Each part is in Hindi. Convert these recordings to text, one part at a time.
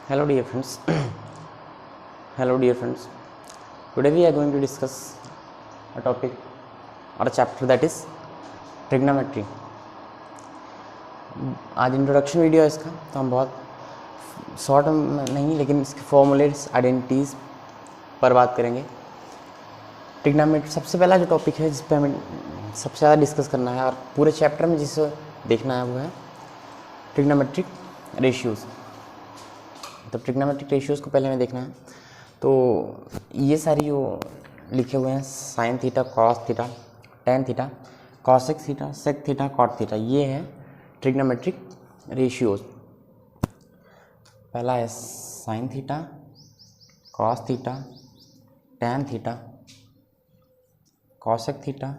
Hello dear friends. Hello dear friends. Today we are going to discuss a topic or a chapter that is trigonometry. आज इंट्रोडक्शन वीडियो है इसका, तो हम बहुत शॉर्ट में नहीं लेकिन इसके फॉर्मूलेट्स आइडेंटिटीज़ पर बात करेंगे। ट्रिग्नोमेट्री सबसे पहला जो टॉपिक है जिस पर हमें सबसे ज़्यादा डिस्कस करना है और पूरे चैप्टर में जिसे देखना है वो है ट्रिग्नोमेट्रिक रेशियोज़। तो ट्रिग्नोमेट्रिक रेशियोज़ को पहले हमें देखना है। तो ये सारी जो लिखे हुए हैं sine theta, cos theta, tan theta, cosec theta, sec theta, cot theta, ये है ट्रिग्नोमेट्रिक रेशियोज़। पहला है sine theta, cos theta, tan theta, cosec theta,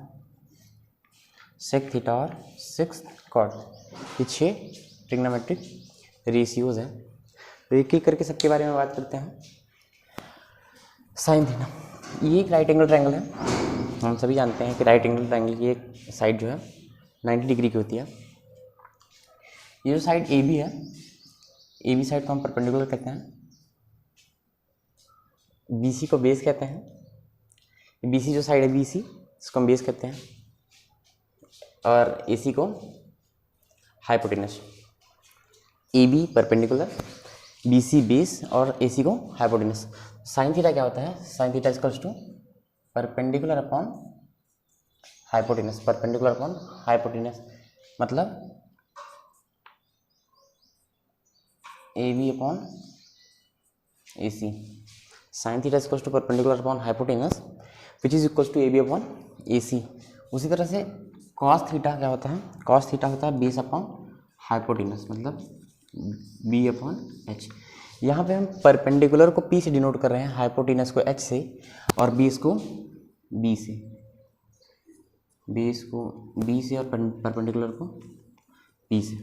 sec theta और सिक्स कॉट। ये 6 ट्रिग्नोमेट्रिक रेशियोज़ हैं। तो एक एक करके सबके बारे में बात करते हैं। साइन थीटा, ये एक राइट एंगल ट्रायंगल है। हम सभी जानते हैं कि राइट एंगल ट्रायंगल की एक साइड जो है 90 डिग्री की होती है। ये जो साइड ए बी है, ए बी साइड को हम परपेंडिकुलर कहते हैं, बी सी को बेस कहते हैं। बी सी जो साइड है बी सी, इसको हम बेस कहते हैं, और ए सी को hypotenuse. A B perpendicular, B C base और ए सी को हाइपोटेनस। साइन थीटा क्या होता है? Sine theta equals to perpendicular upon hypotenuse. Perpendicular upon hypotenuse मतलब A B upon A C. Sine theta equals to perpendicular upon hypotenuse which is equals to A B upon A C. उसी तरह से कॉस थीटा क्या होता है? कॉस थीटा होता है बेस अपॉन हाइपोटेनस मतलब बी अपॉन एच। यहाँ पे हम परपेंडिकुलर को पी से डिनोट कर रहे हैं, हाइपोटेनस को एच से और बेस को बी से। बेस को बी से और परपेंडिकुलर को पी से।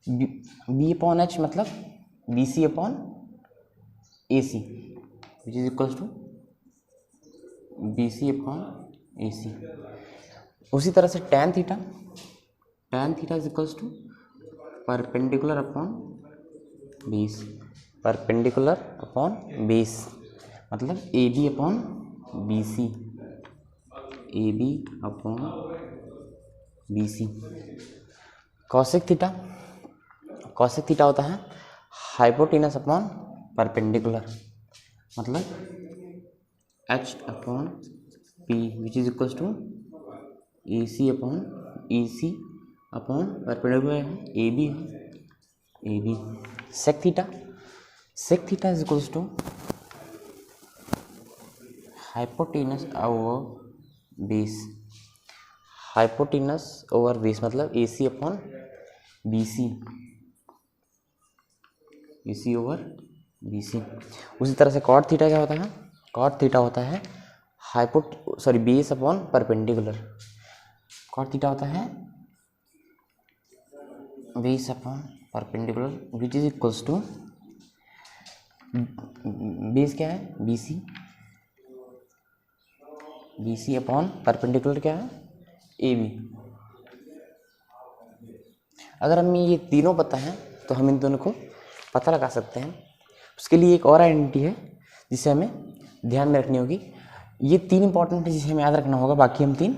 बी अपॉन एच मतलब B C upon A C which is equals to B C upon A C. उसी तरह से tan theta, tan theta is equals to perpendicular upon base. Perpendicular upon base मतलब A B upon B C, A B upon B C. Cosec theta, cosec theta होता है हाइपोटेनस अपॉन परपेंडिकुलर मतलब H upon P which is equals to A C upon A C upon perpendicular है ए बी है A B. Sec theta, sec theta is equals to hypotenuse over base. Hypotenuse over base मतलब A C upon B C, A C over B C. उसी तरह से कॉट थीटा क्या होता है? कॉट थीटा होता है base upon perpendicular. Cot theta होता है base upon perpendicular which is equals to base क्या है? B C, B C upon perpendicular क्या है? A B. अगर हमें ये तीनों पता है तो हम इन दोनों को पता लगा सकते हैं। उसके लिए एक और आइडेंटिटी है जिसे हमें ध्यान में रखनी होगी। ये 3 इंपॉर्टेंट है जिसे हमें याद रखना होगा, बाकी हम 3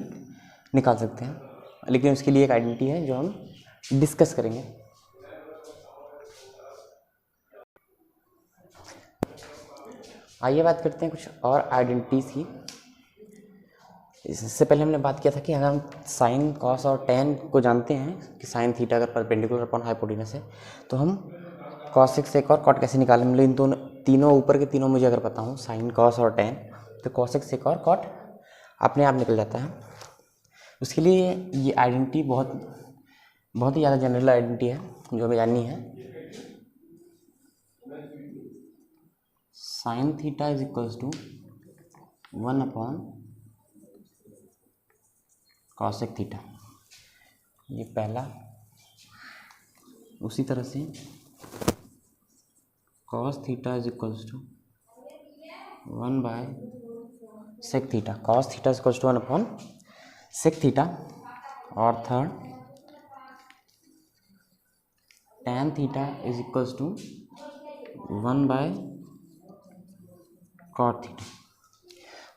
निकाल सकते हैं, लेकिन उसके लिए एक आइडेंटिटी है जो हम डिस्कस करेंगे। आइए बात करते हैं कुछ और आइडेंटिटीज़ की। इससे पहले हमने बात किया था कि अगर हम साइन, कॉस और टेन को जानते हैं कि साइन थीटा अगर परपेंडिकुलर अपॉन हाइपोटेनस है तो हम कॉसेक, सेक और कॉट कैसे निकालें। मतलब इन दोनों तीनों ऊपर के तीनों मुझे अगर पता हो, साइन, कॉस और टेन, तो कॉसेक, सेक और कॉट अपने आप निकल जाता है। उसके लिए ये आइडेंटिटी बहुत ही ज़्यादा जनरल आइडेंटिटी है जो हमें जाननी है। Sine theta is equals to 1 upon cosec theta, ये पहला। उसी तरह से cos theta is equals to 1 by sec theta. Cos theta is equals to 1 upon sec theta. और third tan theta is equals to 1 by cot theta,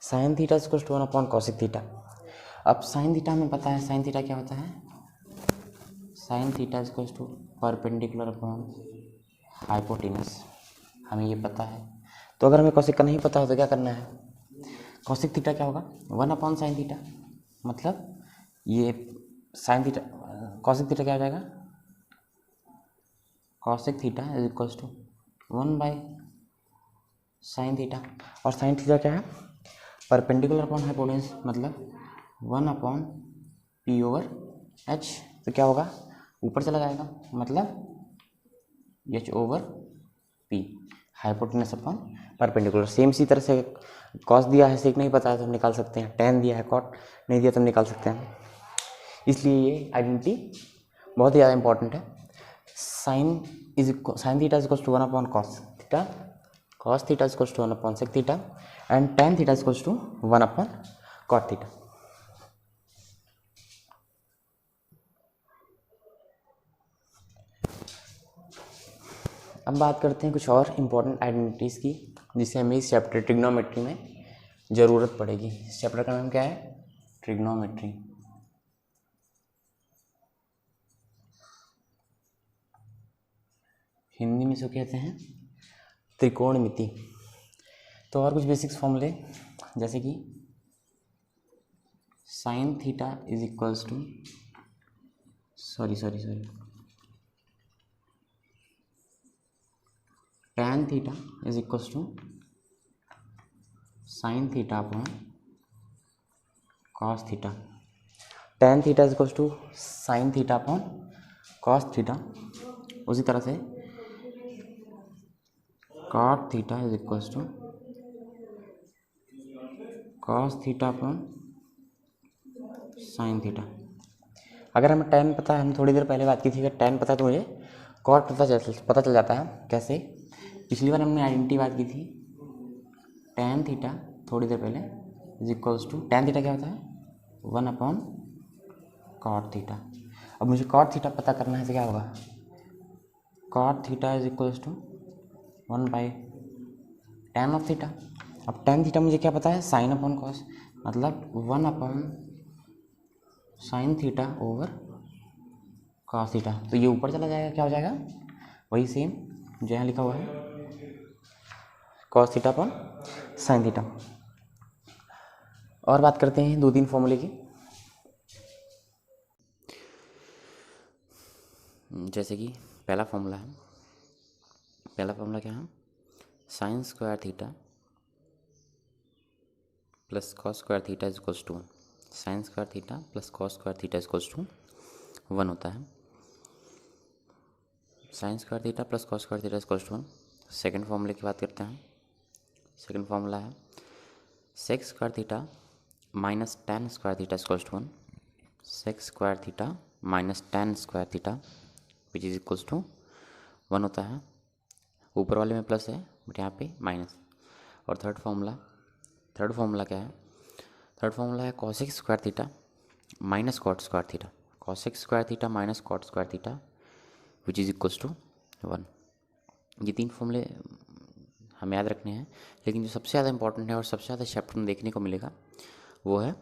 sine theta is equals to 1 upon cosec theta. अब साइन थीटा हमें पता है, साइन थीटा क्या होता है, sine theta is equals to perpendicular upon hypotenuse, हमें ये पता है। तो अगर हमें कॉसिक का नहीं पता हो तो क्या करना है, कॉसिक थीटा क्या होगा 1 अपॉन साइन थीटा, मतलब ये साइन थीटा, कॉसिक थीटा क्या हो जाएगा, cosec theta is equals to 1 by sine theta. और साइन थीटा क्या है, परपेंडिकुलर अपॉन हाइपोटेनस, मतलब 1 अपॉन पी ओवर एच। तो क्या होगा, ऊपर चला जाएगा, मतलब H over P, hypotenuse upon perpendicular. Same इसी तरह से कॉस दिया है, सेक नहीं पता है तो हम निकाल सकते हैं, टेन दिया है, कॉट नहीं दिया तो हम निकाल सकते हैं। इसलिए ये आइडेंटिटी बहुत ही ज़्यादा इंपॉर्टेंट है। Sine theta is equals to 1 upon cos theta, cos theta is equals to 1 upon sec theta, and tan theta is equals to 1 upon cot theta. अब बात करते हैं कुछ और इम्पोर्टेंट आइडेंटिटीज़ की, जिसे हमें इस चैप्टर ट्रिग्नोमेट्री में ज़रूरत पड़ेगी। इस चैप्टर का नाम क्या है, ट्रिग्नोमेट्री। हिंदी में इसको कहते हैं त्रिकोणमिति। तो और कुछ बेसिक्स फॉर्मूले, जैसे कि sine theta is equals to tan theta is equals to sine theta upon cos theta, tan theta is equals to sine theta upon cos theta. उसी तरह से cot theta is equals to cos theta upon sine theta. अगर हमें tan पता है, हम थोड़ी देर पहले बात की थी, अगर tan पता है तो मुझे cot पता चल जाता है। कैसे, पिछली बार हमने आइडेंटिटी बात की थी, tan थीटा थोड़ी देर पहले is equals to, tan theta क्या होता है 1 अपॉन cot थीटा। अब मुझे cot थीटा पता करना है तो क्या होगा, cot theta is equals to 1 by tan of theta. अब tan थीटा मुझे क्या पता है, साइन अपॉन कॉस, मतलब 1 upon sine theta over cos theta. तो ये ऊपर चला जाएगा, क्या हो जाएगा, वही सेम जो यहाँ लिखा हुआ है, cos theta upon sine theta. और बात करते हैं 2-3 फॉर्मूले की, जैसे कि पहला फॉर्मूला क्या है, sine square theta plus cos square theta is equals to 1, sine square theta plus cos square theta is equals to 1 होता है। Sine square theta plus cos square theta is equals to 1। Second फॉर्मूले की बात करते हैं। सेकेंड फॉर्मूला है sec square theta minus tan square theta is equals to 1, sec square theta minus tan square theta which is equals to 1 होता है। ऊपर वाले में प्लस है बट यहाँ पे माइनस। और थर्ड फॉर्मूला क्या है, थर्ड फॉर्मूला है cosec square theta minus cot square theta, cosec square theta minus cot square theta which is equals to 1। ये 3 फॉर्मूले हमें याद रखने हैं, लेकिन जो सबसे ज़्यादा इंपॉर्टेंट है और सबसे ज़्यादा चैप्टर में देखने को मिलेगा वो है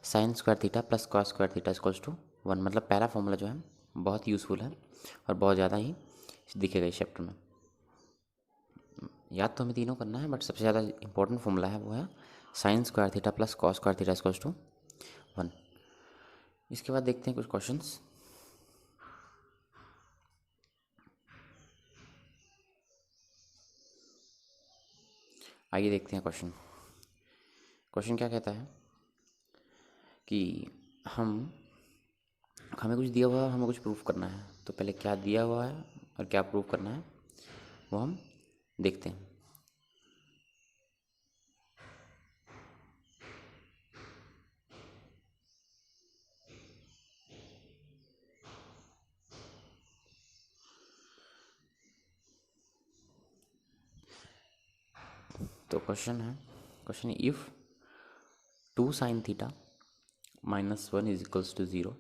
sine square theta plus cos square theta equals to 1। मतलब पहला फॉर्मूला जो है बहुत यूज़फुल है और बहुत ज़्यादा ही दिखेगा इस चैप्टर में। याद तो हमें तीनों करना है, बट सबसे ज़्यादा इंपॉर्टेंट फॉर्मूला है वो है sine square theta plus cos square theta equals to 1। इसके बाद देखते हैं कुछ क्वेश्चंस। आइए देखते हैं क्वेश्चन क्या कहता है कि हमें कुछ दिया हुआ है, हमें कुछ प्रूफ करना है। तो पहले क्या दिया हुआ है और क्या प्रूफ करना है वो हम देखते हैं। तो question if 2 sine theta minus 1 is equals to 0,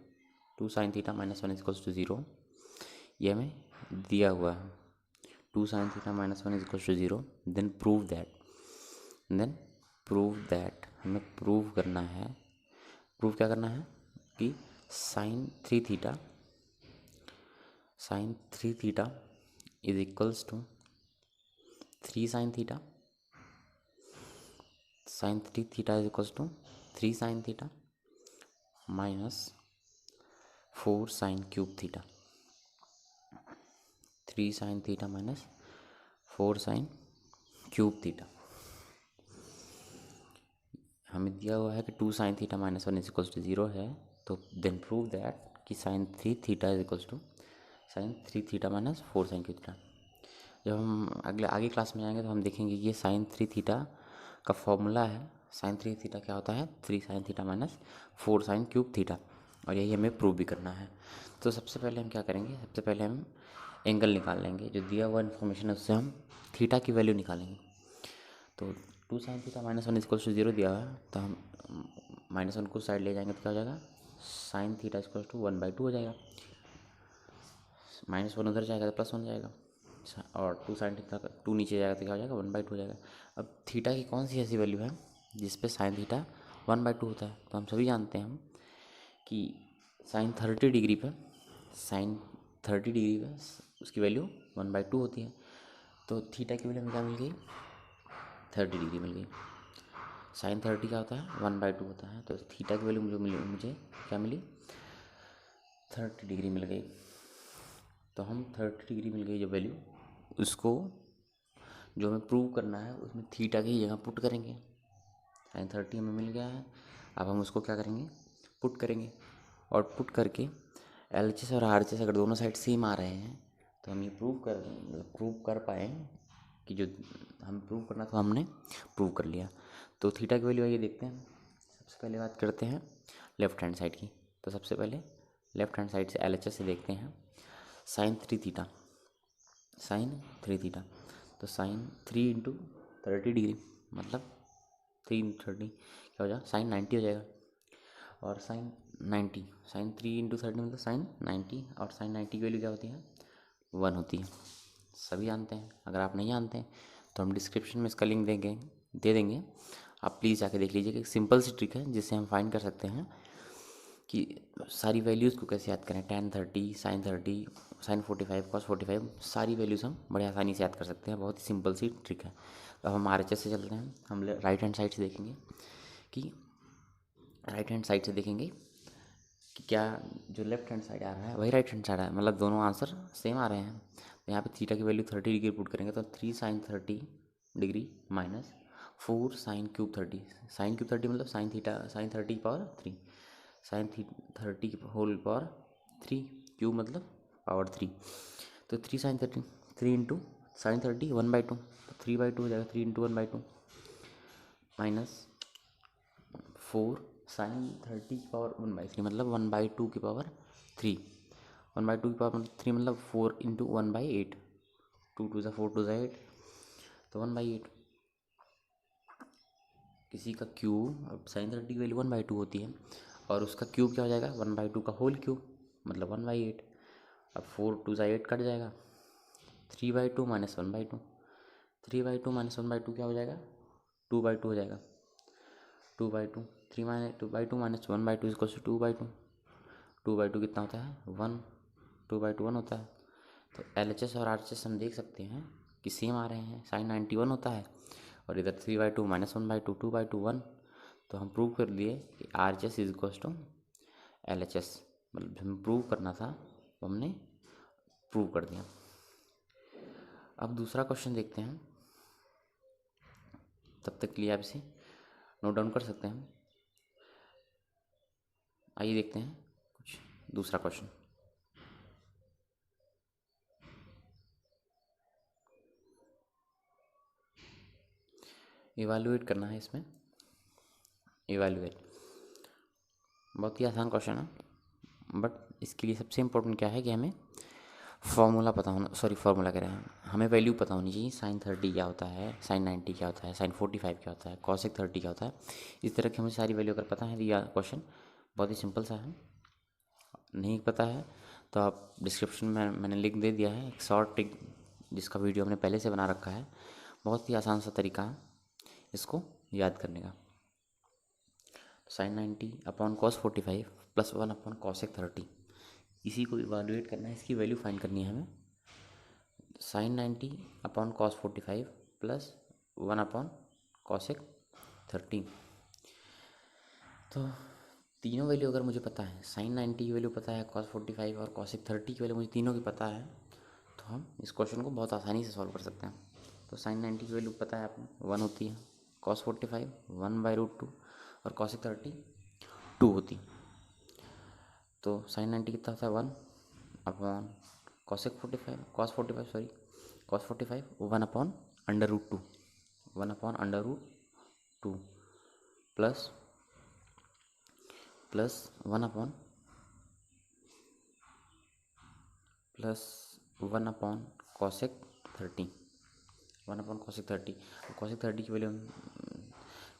2 sine theta minus 1 is equals to 0, ये हमें दिया हुआ है 2 sin theta minus 1 is equal to 0, then prove that हमें प्रूव करना है, प्रूव क्या करना है कि sin 3 theta is equals to 3 sin theta, sin 3 theta is equals to 3 sin theta minus 4 sin cube theta, 3 sin theta minus 4 sin cube theta. हमें दिया हुआ है कि 2 sin theta minus 1 is equals to 0 है, तो देन प्रूव दैट कि sin 3 theta is equals to sin 3 theta minus 4 sin cube theta. जब हम आगे क्लास में जाएंगे तो हम देखेंगे कि ये sin 3 थीटा का फॉर्मूला है। sin 3 थीटा क्या होता है? 3 sin theta minus 4 sin cube theta, और यही हमें प्रूव भी करना है। तो सबसे पहले हम क्या करेंगे, सबसे पहले हम एंगल निकाल लेंगे, जो दिया हुआ इन्फॉर्मेशन है उससे हम थीटा की वैल्यू निकालेंगे। तो 2 sin theta minus 1 equals to 0 दिया हुआ है, तो हम -1 को साइड ले जाएंगे तो क्या हो जाएगा, sin थीटा इक्वल्स टू 1/2 हो जाएगा, -1 उधर जाएगा तो +1 जाएगा, और 2 sin थीटा 2 नीचे जाएगा तो क्या हो जाएगा, 1/2 हो जाएगा। अब थीटा की कौन सी ऐसी वैल्यू है जिस पे sin थीटा 1/2 होता है? तो हम सभी जानते हैं कि sin 30 डिग्री पे उसकी वैल्यू 1/2 होती है। तो थीटा की वैल्यू हमें क्या मिल गई, 30 डिग्री मिल गई। sin 30 क्या होता है, 1/2 होता है, तो थीटा की वैल्यू मुझे क्या मिली, 30 डिग्री मिल गई। तो हम 30 डिग्री मिल गई जो वैल्यू, उसको जो हमें प्रूव करना है उसमें थीटा की जगह पुट करेंगे। sin 30 हमें मिल गया है, अब हम उसको क्या करेंगे, पुट करेंगे, और पुट करके LHS और RHS अगर दोनों साइड सेम आ रहे हैं तो हम ये प्रूव कर पाए कि जो हम प्रूव करना था हमने प्रूव कर लिया। तो थीटा की वैल्यू आइए देखते हैं। सबसे पहले बात करते हैं लेफ्ट हैंड साइड की। तो सबसे पहले लेफ्ट हैंड साइड से LHS से देखते हैं sin 3 थीटा, तो sin 3 इंटू 30 डिग्री मतलब 3 इंटू 30 क्या हो जाएगा, sin 90 हो जाएगा। और sin 3 इंटू 30 मतलब sin 90, और sin 90 की वैल्यू क्या होती है, 1 होती है। सभी जानते हैं, अगर आप नहीं जानते हैं तो हम डिस्क्रिप्शन में इसका लिंक दे देंगे, आप प्लीज़ जाके देख लीजिए कि एक सिंपल सी ट्रिक है जिससे हम फाइंड कर सकते हैं कि सारी वैल्यूज़ को कैसे याद करें। tan 30, sin 30, sin 45, cos 45, सारी वैल्यूज़ हम बड़े आसानी से याद कर सकते हैं, बहुत ही सिंपल सी ट्रिक है। अब हम RHS से चलते हैं, हम राइट हैंड साइड से देखेंगे कि क्या जो लेफ्ट हैंड साइड आ रहा है वही राइट हैंड साइड आ रहा है, मतलब दोनों आंसर सेम आ रहे हैं। तो यहाँ पे थीटा की वैल्यू 30 डिग्री पुट करेंगे तो 3 sin 30 degree minus 4 sin cube 30, sin cube 30 मतलब sin 30 की पावर 3, sin 30 की होल पावर 3, क्यूब मतलब पावर 3, तो 3 sin 30, 3 इंटू sin 30 1/2, तो 3/2 हो जाएगा, 3 इंटू 1/2 माइनस 4 sin 30 की पावर 1/3 मतलब 1/2 की पावर 3, 1/2 की पावर मतलब 3 मतलब 4 इंटू 1/8, 2 2 ज़ा 4 2 ज़ा 8, तो 1/8 किसी का क्यूब, अब sin 30 की वैल्यू 1/2 होती है और उसका क्यूब क्या हो जाएगा, 1/2 का होल क्यूब मतलब 1/8। अब 4 2 ज़ा 8 कट जाएगा, 3/2 माइनस 1/2, 3/2 माइनस 1/2 क्या हो जाएगा, 2/2 हो जाएगा, 2/2, 2/2 माइनस 1/2 इज इक्वल्स टू 2/2, 2/2 कितना होता है, 1, 2/2 1 होता है। तो LHS और RHS हम देख सकते हैं कि सेम आ रहे हैं, sin 91 होता है और इधर 3/2 माइनस 1/2 2/2 1, तो हम प्रूव कर लिए कि RHS is equals to LHS, मतलब हमें प्रूव करना था तो हमने प्रूव कर दिया। अब दूसरा क्वेश्चन देखते हैं, तब तक के लिए आप इसे नोट डाउन कर सकते हैं। आइए देखते हैं कुछ दूसरा क्वेश्चन। इवैल्यूएट करना है इसमें, बहुत ही आसान क्वेश्चन है, बट इसके लिए सबसे इम्पोर्टेंट क्या है कि हमें फार्मूला पता होना, फार्मूला कह रहे हैं, हमें वैल्यू पता होनी चाहिए। sin 30 क्या होता है, sin 90 क्या होता है, sin 45 क्या होता है, cosec 30 क्या होता है, इस तरह की हमें सारी वैल्यू अगर पता है तो यह क्वेश्चन बहुत ही सिंपल सा है। नहीं पता है तो आप डिस्क्रिप्शन में मैंने लिंक दे दिया है, एक शॉर्ट ट्रिक जिसका वीडियो हमने पहले से बना रखा है। बहुत ही आसान सा तरीका है इसको याद करने का। sin 90 upon cos 45 plus 1 upon cosec 30, इसी को इवालुएट करना है, इसकी वैल्यू फाइंड करनी है हमें। sin 90 upon cos 45 plus 1 upon cosec 30। तो तीनों वैल्यू अगर मुझे पता है, sin 90 की वैल्यू पता है, cos 45 और cosec 30 की वैल्यू मुझे तीनों की पता है, तो हम इस क्वेश्चन को बहुत आसानी से सॉल्व कर सकते हैं। तो sin 90 की वैल्यू पता है आपको 1 होती है, cos 45 1/√2 और cosec 30 2 होती। तो sin 90 कितना होता है 1 upon cos 45 1 upon √2 plus 1 upon cosec 30 cosec 30 की वैल्यू हम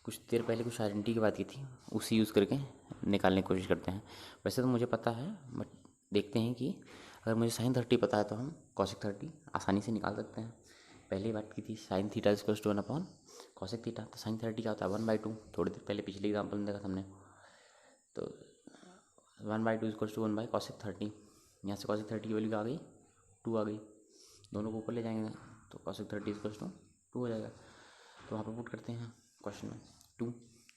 कुछ देर पहले कुछ आइडेंटिटी की बात की थी, उसी यूज़ करके निकालने की कोशिश करते हैं। वैसे तो मुझे पता है, बट देखते हैं कि अगर मुझे sin 30 पता है तो हम cosec 30 आसानी से निकाल सकते हैं। पहले ही बात की थी sin theta equals to 1 upon cosec theta. तो sin 30 क्या होता है 1/2, थोड़ी देर पहले पिछले एग्जाम्पल में देखा हमने। तो 1/2 इक्वल्स टू 1/cosec 30। यहाँ से cosec 30 की वैल्यू आ गई 2 आ गई, दोनों को ऊपर ले जाएंगे तो cosec 30 इक्वल्स टू 2 हो जाएगा। तो वहाँ पर पुट करते हैं क्वेश्चन में 2,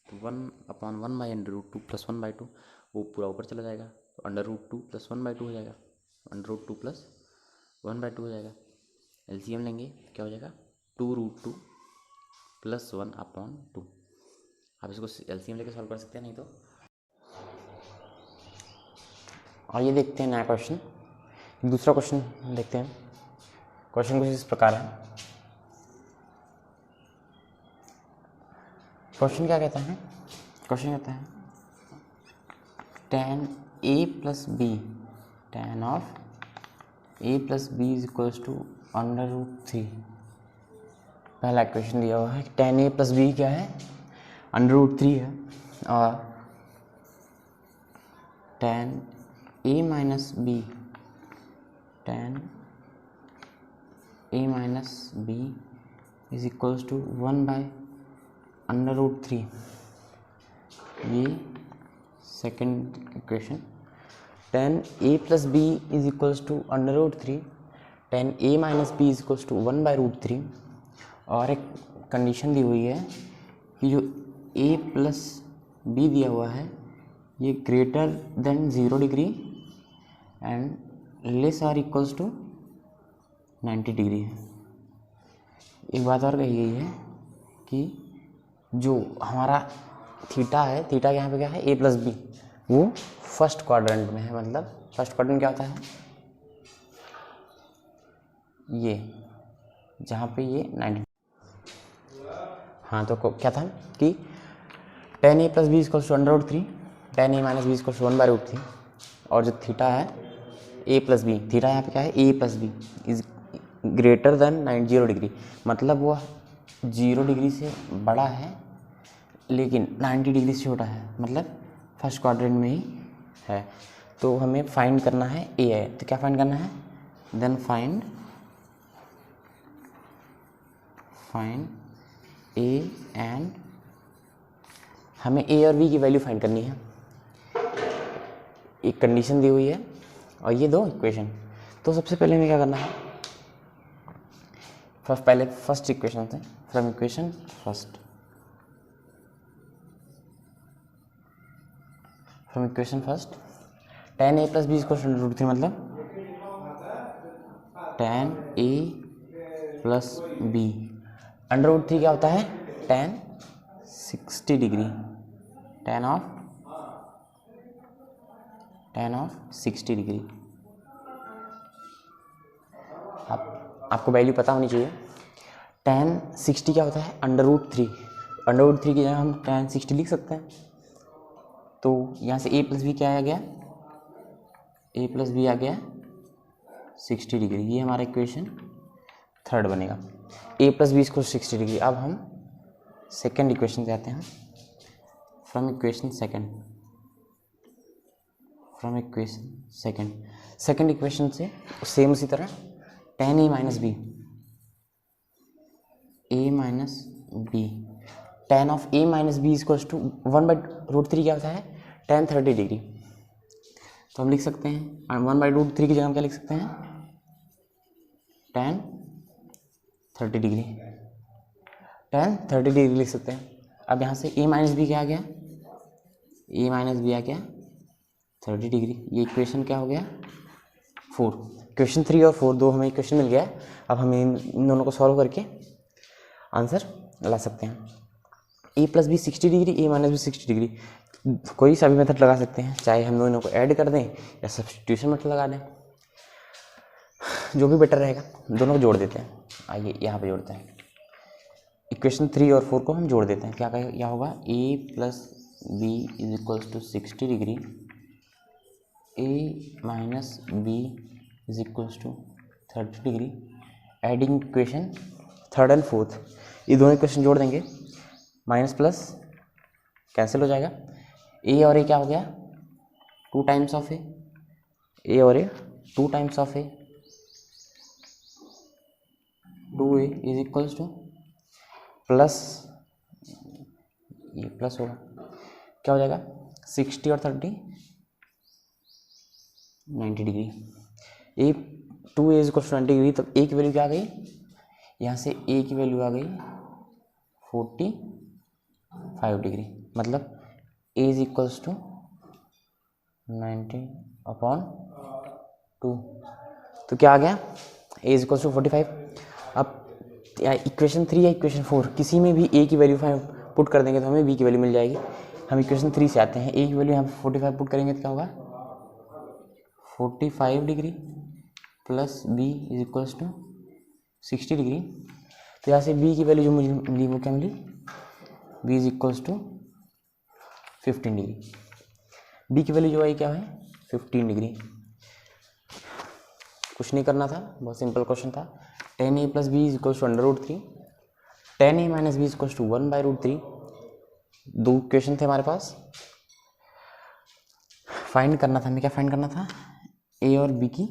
तो 1 अपॉन 1/√2 प्लस 1/2, वो पूरा ऊपर चला जाएगा, तो √2 प्लस 1/2 हो जाएगा, √2 प्लस 1/2 हो जाएगा। एलसीएम लेंगे क्या हो जाएगा 2√2 प्लस 1 अपॉन 2। आप इसको एलसीएम लेके सॉल्व कर सकते हैं, नहीं तो और ये देखते हैं नया क्वेश्चन। दूसरा क्वेश्चन देखते हैं। क्वेश्चन कुछ इस प्रकार है। क्वेश्चन क्या कहता है, क्वेश्चन कहता है tan a plus B, tan of a plus B is equals to √3। पहला इक्वेशन दिया हुआ है, tan a प्लस बी क्या है √3 है, और tan a minus B, tan a minus B is equals to 1/√3। ये second equation. tan a plus B is equals to √3, tan a minus B is equals to 1/√3। और एक कंडीशन दी हुई है कि जो a प्लस बी दिया हुआ है ये greater than 0 degree and less or equals to 90 degree है। एक बात और कही गई है कि जो हमारा थीटा है, थीटा यहाँ पे क्या है a प्लस बी, वो फर्स्ट क्वाड्रेंट में है। मतलब फर्स्ट क्वाड्रेंट क्या होता है, ये जहाँ पे ये 90। हाँ, तो क्या था कि tan a plus B equals to √3, tan a minus B equals to 1/√3, और जो थीटा है a प्लस बी, थीटा यहाँ पे क्या है a plus B is greater than 90 degree. मतलब वो 0 डिग्री से बड़ा है लेकिन 90 डिग्री से छोटा है, मतलब फर्स्ट क्वाड्रेंट में ही है। तो हमें फाइंड करना है ए है, तो क्या फाइंड करना है, देन फाइंड ए एंड हमें ए और बी की वैल्यू फाइंड करनी है। एक कंडीशन दी हुई है और ये दो इक्वेशन। तो सबसे पहले हमें क्या करना है, फर्स्ट इक्वेशन से from equation first tan a plus B equal to √3, मतलब tan a प्लस बी √3 क्या होता है tan 60 degree, tan of 60 degree. आपको वैल्यू पता होनी चाहिए। tan 60 क्या होता है √3, √3 की जगह हम tan 60 लिख सकते हैं। तो यहाँ से a प्लस बी क्या आ गया, a प्लस बी आ गया 60 डिग्री। ये हमारा इक्वेशन थर्ड बनेगा, a प्लस बी इसको 60 डिग्री। अब हम सेकेंड इक्वेशन जाते हैं। From equation second second equation से सेम उसी तरह tan a minus B, a minus B, tan of a minus B equals to 1/√3 क्या होता है tan 30 डिग्री। तो हम लिख सकते हैं 1/√3 की जगह हम क्या लिख सकते हैं tan 30 डिग्री, tan 30 डिग्री लिख सकते हैं। अब यहाँ से a माइनस बी क्या आ गया, a माइनस बी आ गया 30 डिग्री। ये इक्वेशन क्या हो गया 4। क्वेश्चन 3 और 4 दो हमें इक्वेशन मिल गया। अब हम इन दोनों को सॉल्व करके आंसर ला सकते हैं। a plus B 60 degree, a minus B 60 degree, कोई सा भी मेथड लगा सकते हैं, चाहे हम दोनों को ऐड कर दें या सब्स्टिट्यूशन मेथड लगा दें, जो भी बेटर रहेगा। दोनों को जोड़ देते हैं। आइए यहाँ पे जोड़ते हैं। इक्वेशन 3 और 4 को हम जोड़ देते हैं। क्या होगा a plus B is equals to 60 degree, a minus B is equals to 30 degree. Adding equation third and fourth, ये दोनों इक्वेशन जोड़ देंगे, माइनस प्लस कैंसिल हो जाएगा। a और a क्या हो गया 2 टाइम्स ऑफ a और a 2 times of a, 2a is equals to plus, ये प्लस होगा, क्या हो जाएगा 60 और 30 90 degree. a 2a is equals to 90 degree, तो a की वैल्यू क्या आ गई, यहाँ से a की वैल्यू आ गई 45 डिग्री। मतलब a इज इक्वल्स टू 90/2। तो क्या आ गया a इज इक्वल्स टू 45। अब इक्वेशन 3 या इक्वेशन 4 किसी में भी a की वैल्यू पुट कर देंगे तो हमें b की वैल्यू मिल जाएगी। हम इक्वेशन 3 से आते हैं। a की वैल्यू यहाँ 45 पुट करेंगे तो क्या होगा 45 degree plus b is equals to 60 degree. तो यहाँ से b की वैल्यू जो मुझे मिली वो क्या मिली, b is equals to 15 degree. b की वैल्यू जो आई क्या है 15 डिग्री। कुछ नहीं करना था, बहुत सिंपल क्वेश्चन था। tan a plus B is equals to √3, tan a minus B is equals to 1/√3। दो क्वेश्चन थे हमारे पास, फाइंड करना था हमें। क्या फाइंड करना था, a और b की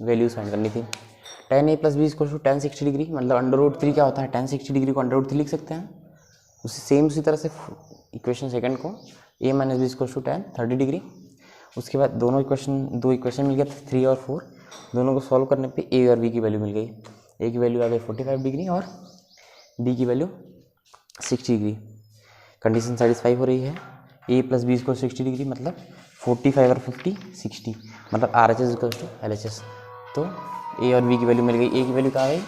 वैल्यूज फाइंड करनी थी। tan a plus B is equals to tan 60 degree, मतलब √3 क्या होता है tan 60 डिग्री को √3 लिख सकते हैं। उसी तरह से इक्वेशन सेकंड को a minus B is equals to tan 30 degree. उसके बाद दो इक्वेशन मिल गया 3 और 4, दोनों को सॉल्व करने पे a और b की वैल्यू मिल गई। a की वैल्यू आ गई 45 डिग्री और b की वैल्यू 60 डिग्री। कंडीशन सेटिस्फाई हो रही है। a plus B equal 60 degree, मतलब 45 और 50 60, मतलब RHS इक्वल टू LHS। तो a और b की वैल्यू मिल गई। a की वैल्यू क्या आ गई,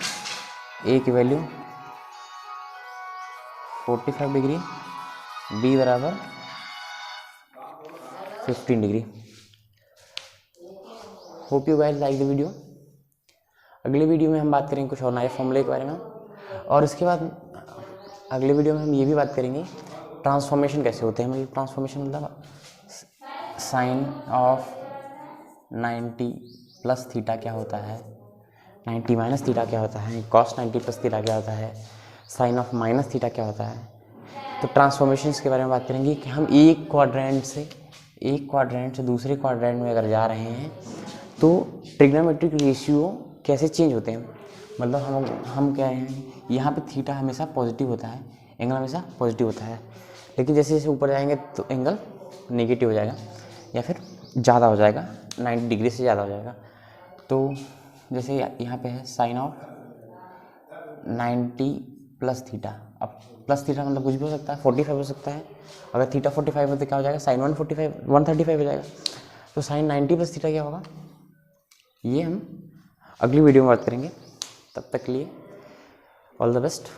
a की वैल्यू 45 डिग्री, b बराबर 15 degree. Hope you guys like the video. अगले वीडियो में हम बात करेंगे कुछ और नए फॉर्मूले के बारे में, और उसके बाद अगले वीडियो में हम ये भी बात करेंगे ट्रांसफॉर्मेशन कैसे होते हैं। मतलब ट्रांसफॉर्मेशन मतलब साइन ऑफ 90 प्लस थीटा क्या होता है, 90 माइनस थीटा क्या होता है, कॉस 90 प्लस थीटा क्या होता है, साइन ऑफ माइनस थीटा क्या होता है। तो ट्रांसफॉर्मेशंस के बारे में बात करेंगे कि हम एक क्वाड्रेंट से दूसरे क्वाड्रेंट में अगर जा रहे हैं तो ट्रिग्नोमेट्रिक रेशियो कैसे चेंज होते हैं। मतलब हम कह रहे हैं यहाँ पे थीटा हमेशा पॉजिटिव होता है, एंगल हमेशा पॉजिटिव होता है, लेकिन जैसे जैसे ऊपर जाएंगे तो एंगल नेगेटिव हो जाएगा या फिर ज़्यादा हो जाएगा, 90 डिग्री से ज़्यादा हो जाएगा। तो जैसे यहाँ पे है साइन ऑफ 90 प्लस थीटा। अब प्लस थीटा मतलब कुछ भी हो सकता है, 45 हो सकता है। अगर थीटा 45 हो तो क्या हो जाएगा साइन 135 हो जाएगा। तो साइन 90 प्लस थीटा क्या होगा, ये हम अगली वीडियो में बात करेंगे। तब तक के लिए ऑल द बेस्ट।